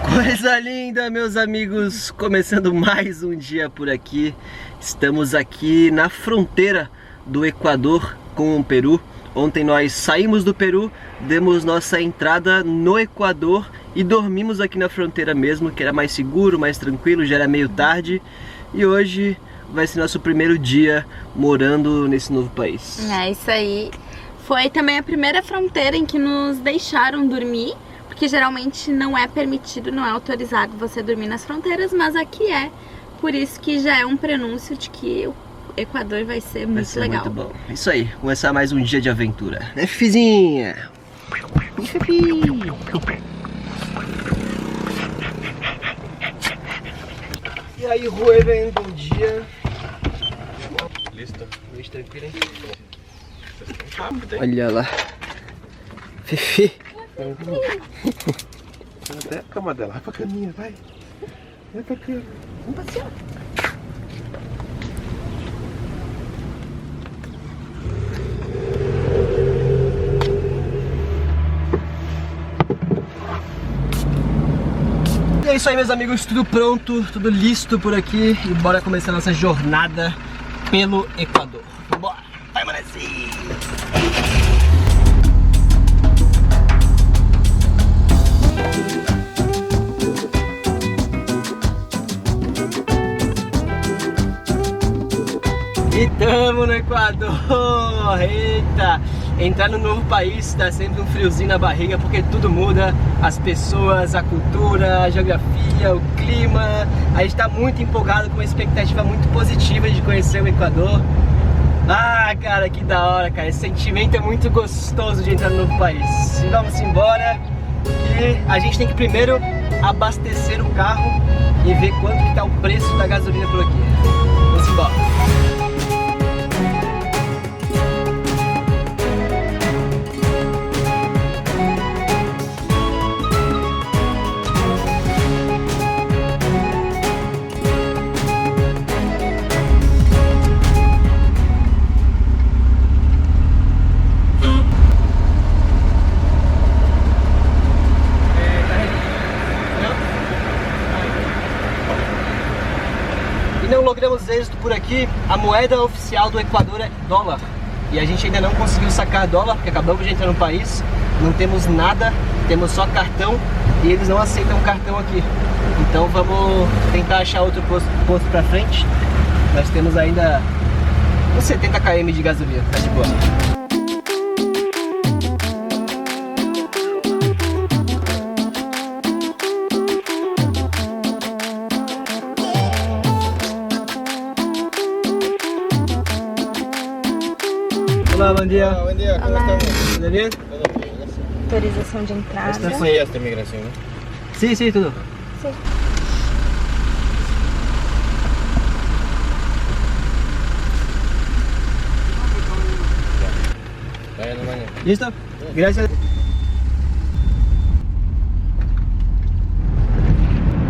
Coisa linda, meus amigos, começando mais um dia por aqui. Estamos aqui na fronteira do Equador com o Peru. Ontem nós saímos do Peru, demos nossa entrada no Equador e dormimos aqui na fronteira mesmo, que era mais seguro, mais tranquilo, já era meio tarde. E hoje vai ser nosso primeiro dia morando nesse novo país. É isso aí. Foi também a primeira fronteira em que nos deixaram dormir, porque geralmente não é permitido, não é autorizado você dormir nas fronteiras, mas aqui é. Por isso que já é um prenúncio de que o Equador vai ser muito legal. Muito bom. Isso aí, começar mais um dia de aventura. Né, Fifizinha? Fifi! E aí, Rueben, bom dia. Listo. Muito tranquilo, hein? Olha lá. Fifi! Até a cama dela, vai pra caminha, vai. Vai pra cama. Vamos passear. E é isso aí, meus amigos, tudo pronto, tudo listo por aqui. E bora começar nossa jornada pelo Equador. Vambora! Vai, manezinho! E tamo no Equador! Eita! Entrar no novo país dá sempre um friozinho na barriga, porque tudo muda, as pessoas, a cultura, a geografia, o clima. A gente tá muito empolgado, com uma expectativa muito positiva de conhecer o Equador. Ah, cara, que da hora, cara! Esse sentimento é muito gostoso de entrar no novo país. E vamos embora, que a gente tem que primeiro abastecer o carro e ver quanto que tá o preço da gasolina por aqui. Vamos embora! Não logramos êxito por aqui. A moeda oficial do Equador é dólar. E a gente ainda não conseguiu sacar dólar, porque acabamos de entrar no país. Não temos nada, temos só cartão. E eles não aceitam cartão aqui. Então vamos tentar achar outro posto pra frente. Nós temos ainda uns 70 km de gasolina, tá de boa. Olá, bom dia. Olá, bom dia, como Olá. estamos? Tudo bem? Autorização de entrada. Esta foi esta migração, né? Sim, sim, tudo. Sim. Vai na manhã. Listo? Graças.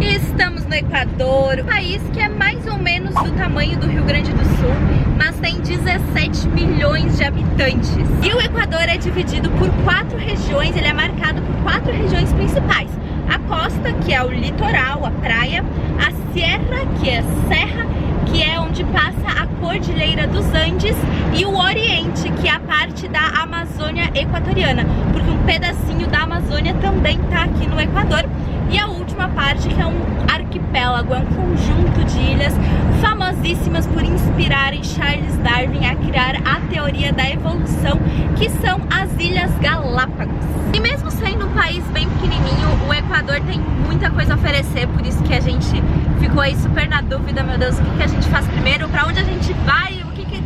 Estamos no Equador, um país que é mais ou menos do tamanho do Rio Grande do Sul, mas tem 17 milhões de habitantes. E o Equador é dividido por 4 regiões, ele é marcado por 4 regiões principais. A costa, que é o litoral, a praia, a sierra, que é serra, que é onde passa a Cordilheira dos Andes, e o Oriente, que é a parte da Amazônia equatoriana, porque um pedacinho da Amazônia também está aqui no Equador. E a última parte, que é um arquipélago, é um conjunto de ilhas famosíssimas por inspirarem Charles Darwin a criar a teoria da evolução, que são as Ilhas Galápagos. E mesmo sendo um país bem pequenininho, o Equador tem muita coisa a oferecer, por isso que a gente ficou aí super na dúvida, meu Deus, o que a gente faz primeiro, pra onde a gente vai, o que que...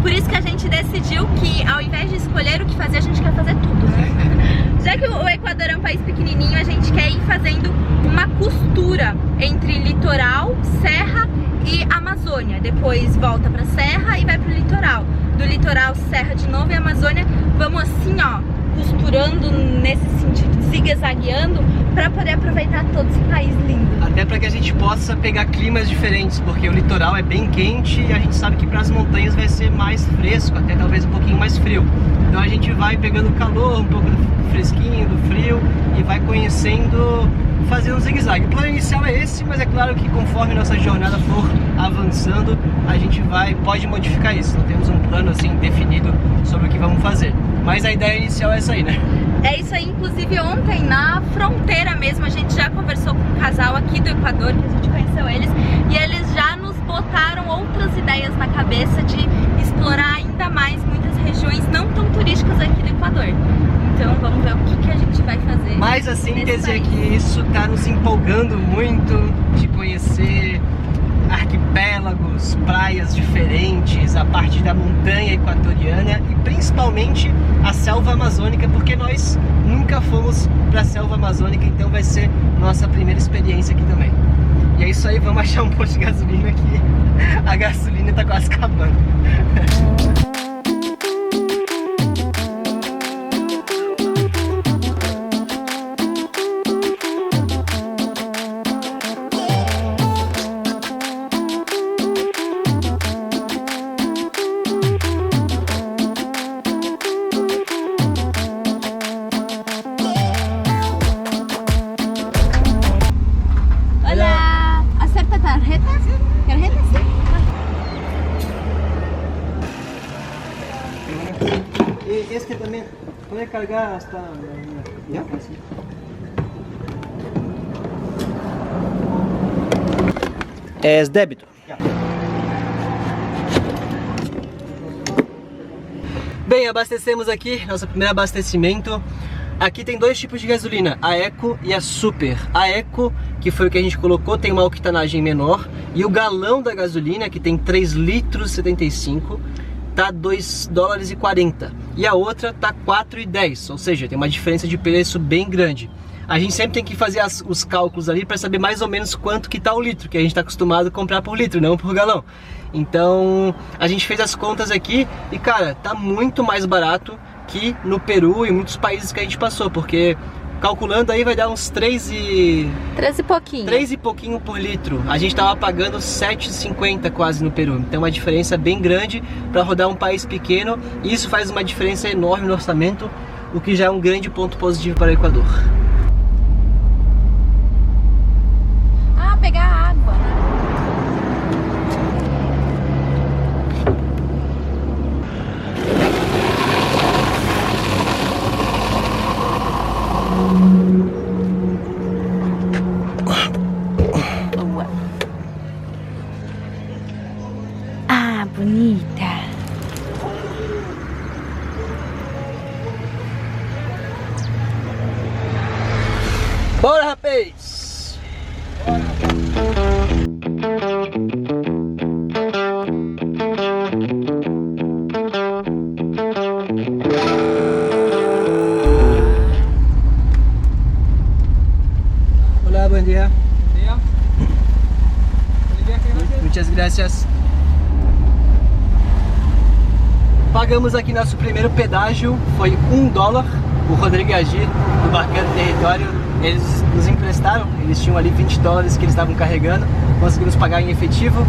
por isso que a gente decidiu que, ao invés de escolher o que fazer, a gente quer fazer tudo, né? Já que o Equador é um país pequenininho, a gente quer ir fazendo uma costura entre litoral, serra e Amazônia. Depois volta pra serra e vai pro litoral. Do litoral, serra de novo, e Amazônia, vamos assim, ó, costurando nesse sentido, zigue-zagueando, para poder aproveitar todo esse país lindo. Até para que a gente possa pegar climas diferentes, porque o litoral é bem quente e a gente sabe que para as montanhas vai ser mais fresco, até talvez um pouquinho mais frio. Então a gente vai pegando o calor, um pouco do fresquinho, do frio, e vai conhecendo, fazendo um zigue-zague. O plano inicial é esse, mas é claro que conforme nossa jornada for avançando, a gente pode modificar isso. Não temos um plano assim definido sobre o que vamos fazer. Mas a ideia inicial é essa aí, né? É isso aí, inclusive ontem na fronteira mesmo, a gente já conversou com um casal aqui do Equador, que a gente conheceu eles, e eles já nos botaram outras ideias na cabeça de explorar ainda mais muitas regiões não tão turísticas aqui do Equador. Então vamos ver o que a gente vai fazer. Mas assim, quer dizer que isso tá nos empolgando muito de conhecer arquipélagos, praias diferentes, a parte da montanha equatoriana e principalmente a selva amazônica, porque nós nunca fomos para a selva amazônica, então vai ser nossa primeira experiência aqui também. E é isso aí, vamos achar um posto de gasolina aqui. A gasolina tá quase acabando. Y es que también puede cargar hasta... ¿Ya? Así. Es débito. Bem, abastecemos aqui, nosso primeiro abastecimento. Aqui tem dois tipos de gasolina, a Eco e a Super. A Eco, que foi o que a gente colocou, tem uma octanagem menor. E o galão da gasolina, que tem 3 litros 75, tá $2,40. E a outra tá $4,10, ou seja, tem uma diferença de preço bem grande. A gente sempre tem que fazer os cálculos ali para saber mais ou menos quanto que tá o litro, que a gente está acostumado a comprar por litro, não por galão. Então a gente fez as contas aqui e, cara, tá muito mais barato que no Peru e muitos países que a gente passou, porque calculando aí vai dar uns 3 e pouquinho por litro. A gente tava pagando 7,50 quase no Peru. Então uma diferença bem grande para rodar um país pequeno, e isso faz uma diferença enorme no orçamento, o que já é um grande ponto positivo para o Equador. Pegar água, né? Boa. Ah, bonita. Bora, rapaz! Hola, buen día. Muchas gracias. Pagamos aqui nosso primeiro pedágio, foi $1. O Rodrigo e a Gi, do Barcando Território, eles nos emprestaram, eles tinham ali $20 que eles estavam carregando, conseguimos pagar em efetivo.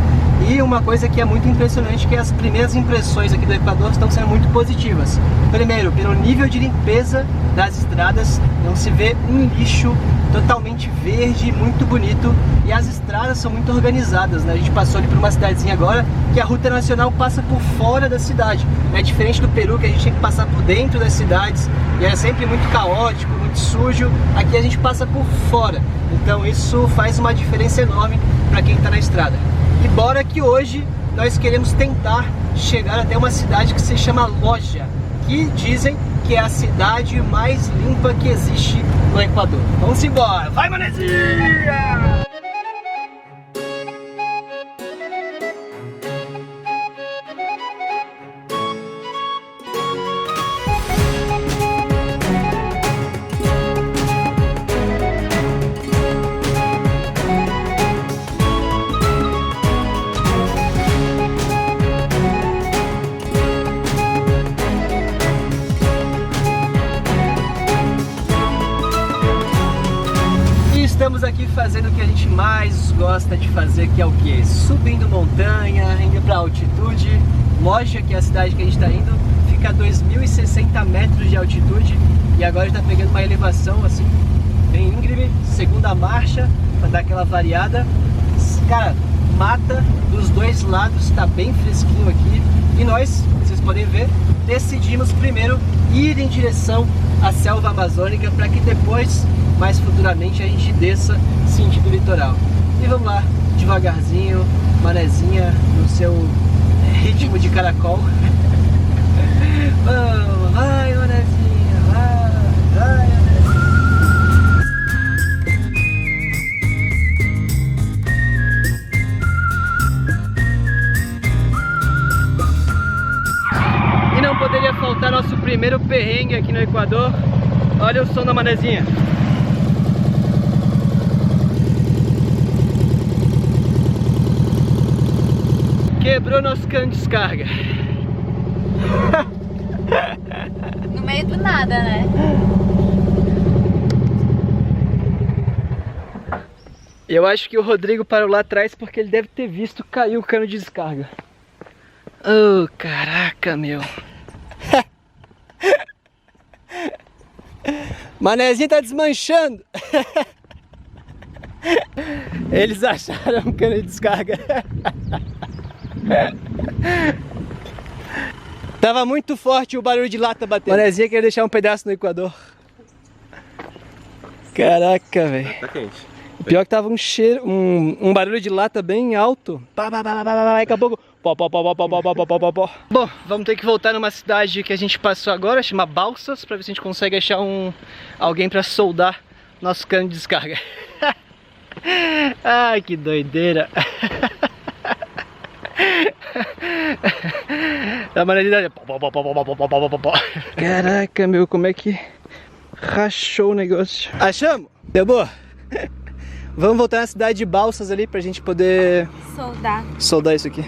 E uma coisa que é muito impressionante, que as primeiras impressões aqui do Equador estão sendo muito positivas. Primeiro, pelo nível de limpeza das estradas, não se vê um lixo, totalmente verde, muito bonito, e as estradas são muito organizadas, né? A gente passou ali por uma cidadezinha agora, que a ruta nacional passa por fora da cidade, é diferente do Peru, que a gente tem que passar por dentro das cidades, e era sempre muito caótico, muito sujo. Aqui a gente passa por fora, então isso faz uma diferença enorme para quem está na estrada. E bora que hoje nós queremos tentar chegar até uma cidade que se chama Loja, que dizem que é a cidade mais limpa que existe no Equador. Vamos embora! Vai, manezinha! estamos aqui fazendo o que a gente mais gosta de fazer, que é o quê? Subindo montanha, indo para altitude. Mocha, que é a cidade que a gente está indo, fica a 2.060 metros de altitude e agora está pegando uma elevação assim bem íngreme, segunda marcha, para dar aquela variada. Cara, mata dos dois lados, está bem fresquinho aqui e nós, vocês podem ver, decidimos primeiro ir em direção à selva amazônica para que depois, mais futuramente, a gente desça sentido litoral. E vamos lá, devagarzinho, manezinha no seu ritmo de caracol. Vamos, vai manezinha, vai manezinha. E não poderia faltar nosso primeiro perrengue aqui no Equador. Olha o som da manezinha. Quebrou nosso cano de descarga. No meio do nada, né? Eu acho que o Rodrigo parou lá atrás porque ele deve ter visto cair o cano de descarga. Oh, caraca, meu. Manezinho tá desmanchando. Eles acharam um cano de descarga. Tava muito forte o barulho de lata batendo. Manezinha queria deixar um pedaço no Equador. Caraca, velho. Tá quente. O pior que tava um cheiro, um barulho de lata bem alto. Daqui a pouco. Bom, vamos ter que voltar numa cidade que a gente passou agora, chama Balsas, pra ver se a gente consegue achar alguém pra soldar nosso cano de descarga. Ai, que doideira. A maneira. Caraca, meu, como é que rachou o negócio? Achamos? Deu boa? Vamos voltar na cidade de Balsas ali pra gente poder soldar isso aqui.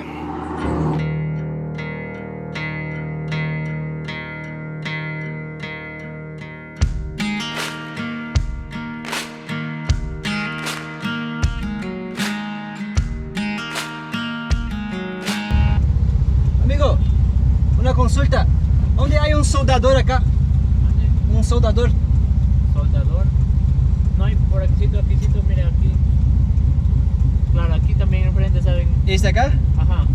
Amigo, uma consulta. Onde há um soldador acá? Um soldador? Soldador. No hay por aquí, mira aquí. Claro, aquí también enfrente, ¿saben? Este acá? Ajá.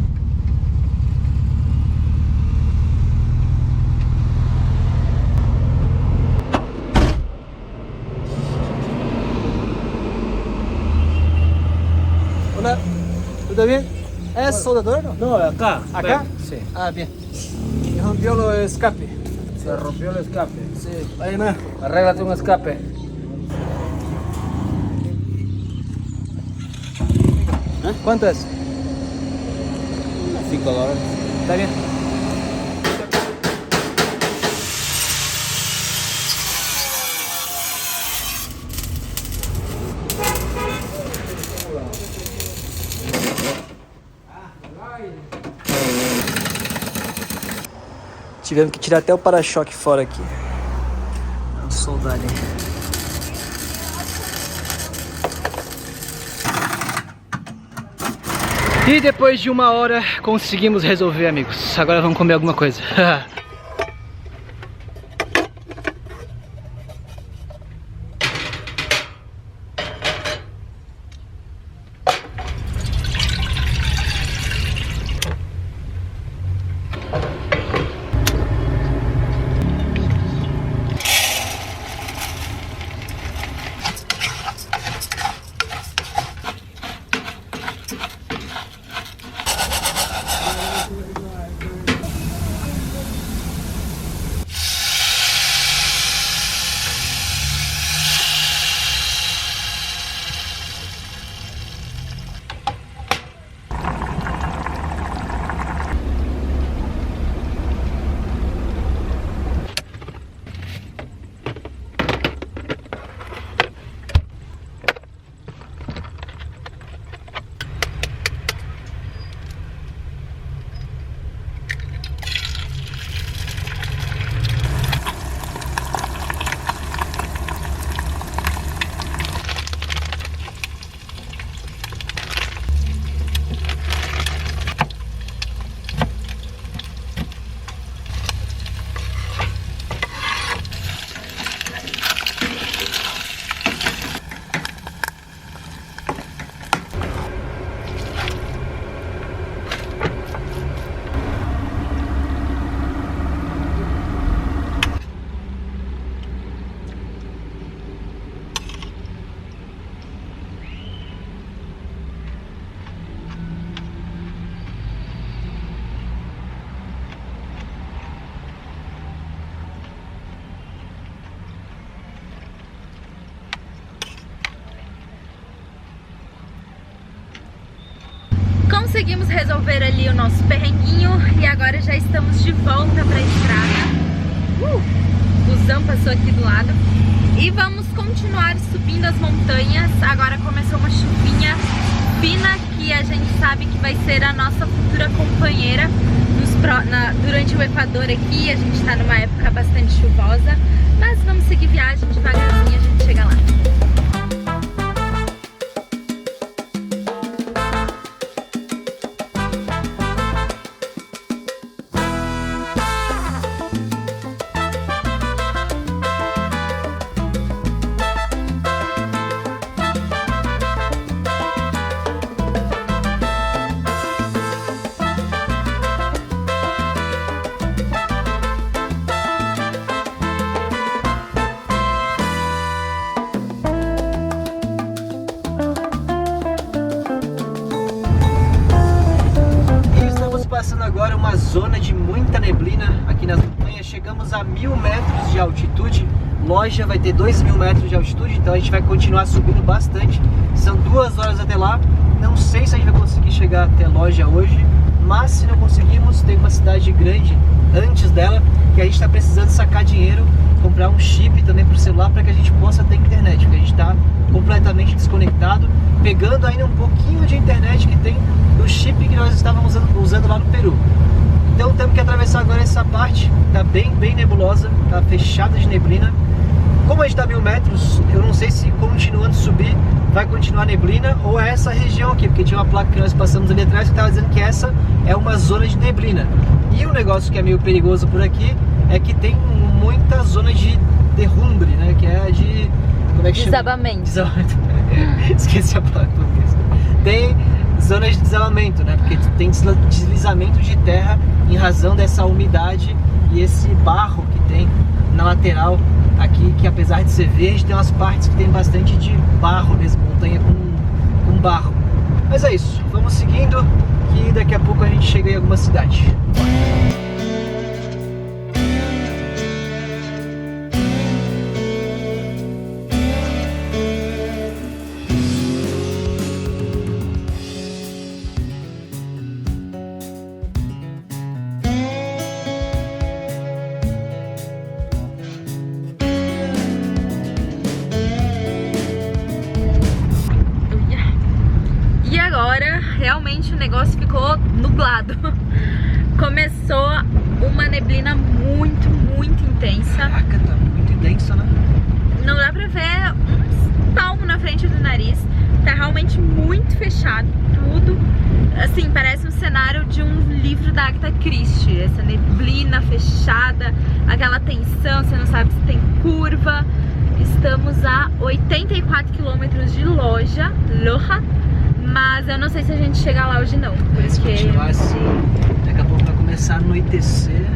Hola, ¿todo bien? ¿Es soldador? No? No, acá. ¿Acá? Sí. Ah, bien. Me rompió el escape. Se rompió el escape. Sí, ahí más. Arréglate un escape. ¿Cuánto es? $5. Está bien. Tivemos que tirar até o para-choque fora aqui. Vamos soldar ali. E depois de 1 hora conseguimos resolver, amigos. Agora vamos comer alguma coisa. Conseguimos resolver ali o nosso perrenguinho e agora já estamos de volta pra estrada. O busão passou aqui do lado. E vamos continuar subindo as montanhas. Agora começou uma chuvinha fina que a gente sabe que vai ser a nossa futura companheira durante o Equador aqui. A gente tá numa época bastante chuvosa, mas vamos seguir viagem devagarzinho, a gente chega lá. Agora uma zona de muita neblina aqui nas montanhas. Chegamos a 1000 metros de altitude. Loja vai ter 2000 metros de altitude, então a gente vai continuar subindo bastante. São 2 horas até lá. Não sei se a gente vai conseguir chegar até a loja hoje, mas se não conseguirmos, tem uma cidade grande antes dela que a gente está precisando sacar dinheiro, comprar um chip também para o celular para que a gente possa ter internet, porque a gente está completamente desconectado, pegando ainda um pouquinho de internet que tem do chip que nós estávamos usando lá no Peru. Então temos que atravessar agora essa parte, tá bem nebulosa, tá fechada de neblina. Como a gente está a 1000 metros, eu não sei se continuando subir vai continuar neblina ou é essa região aqui, porque tinha uma placa que nós passamos ali atrás que estava dizendo que essa é uma zona de neblina. E um negócio que é meio perigoso por aqui é que tem muita zona de derrumbre, né? Que é de... como é que Desabamento. Desabamento. Esqueci a palavra em português. Tem zonas de desabamento, né? Porque tem deslizamento de terra em razão dessa umidade e esse barro que tem na lateral aqui, que apesar de ser verde, tem umas partes que tem bastante de barro mesmo, montanha com barro. Mas é isso, vamos seguindo que daqui a pouco a gente chega em alguma cidade. Realmente o negócio ficou nublado. Começou uma neblina muito intensa. Caraca, tá muito intensa, né? Não dá pra ver uns palmos na frente do nariz. Tá realmente muito fechado tudo. Assim, parece um cenário de um livro da Agatha Christie. Essa neblina fechada, aquela tensão, você não sabe se tem curva. Estamos a 84 quilômetros de Loja, mas eu não sei se a gente chega lá hoje não, porque... Se continuar assim, daqui a pouco vai começar a anoitecer,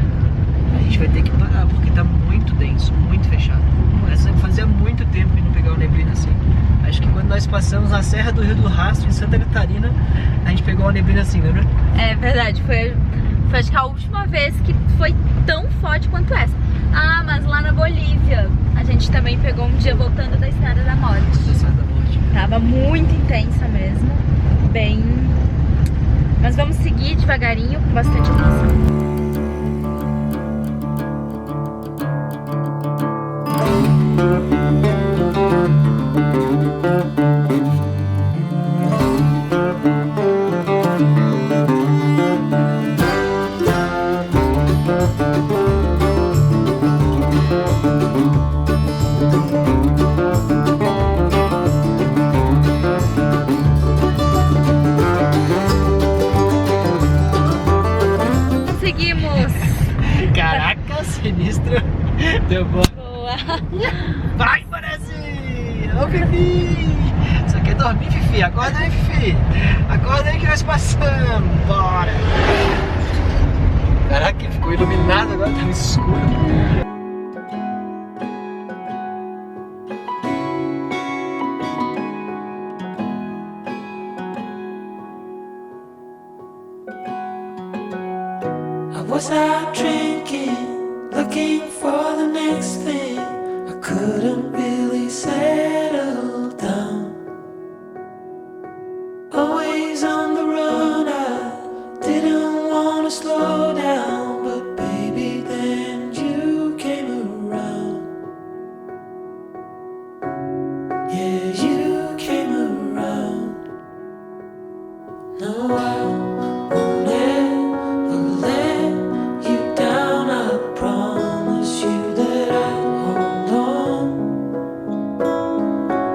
a gente vai ter que parar, porque tá muito denso, muito fechado. Fazia muito tempo que não pegava neblina assim. Acho que quando nós passamos na Serra do Rio do Rastro, em Santa Catarina, a gente pegou uma neblina assim, lembra? É verdade, foi acho que a última vez que foi tão forte quanto essa. Ah, mas lá na Bolívia, a gente também pegou um dia voltando da Estrada da Morte. Tava muito intensa mesmo, bem... Mas vamos seguir devagarinho, com bastante atenção. Caraca, sinistro. Deu bom. Boa. Vai, Brasil! Ô, Fifi! Você quer dormir, Fifi? Acorda aí, Fifi! Acorda aí que nós passamos! Bora! Caraca, ficou iluminado agora, tá escuro. Was out drinking, looking for the next thing. I couldn't really settle down. Always on the run, I Yeah, you came around. No, I won't ever let you down. I promise you that I'll hold on.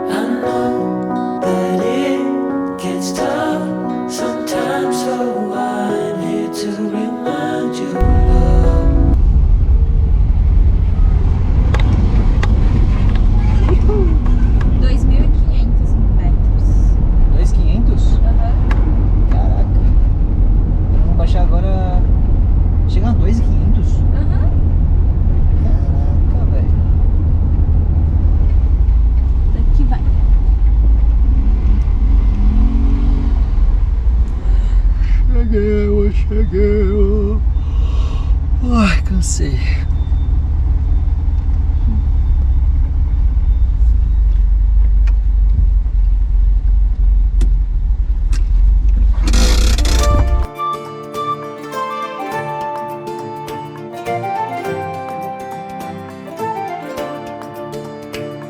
I know that it gets tough sometimes, so I'm here to remind you, love. 2.500 metros. 2.500? Caraca. Vamos baixar agora. Chega a 2.500? Caraca, velho. Daqui vai. Cheguei. Ai, cansei.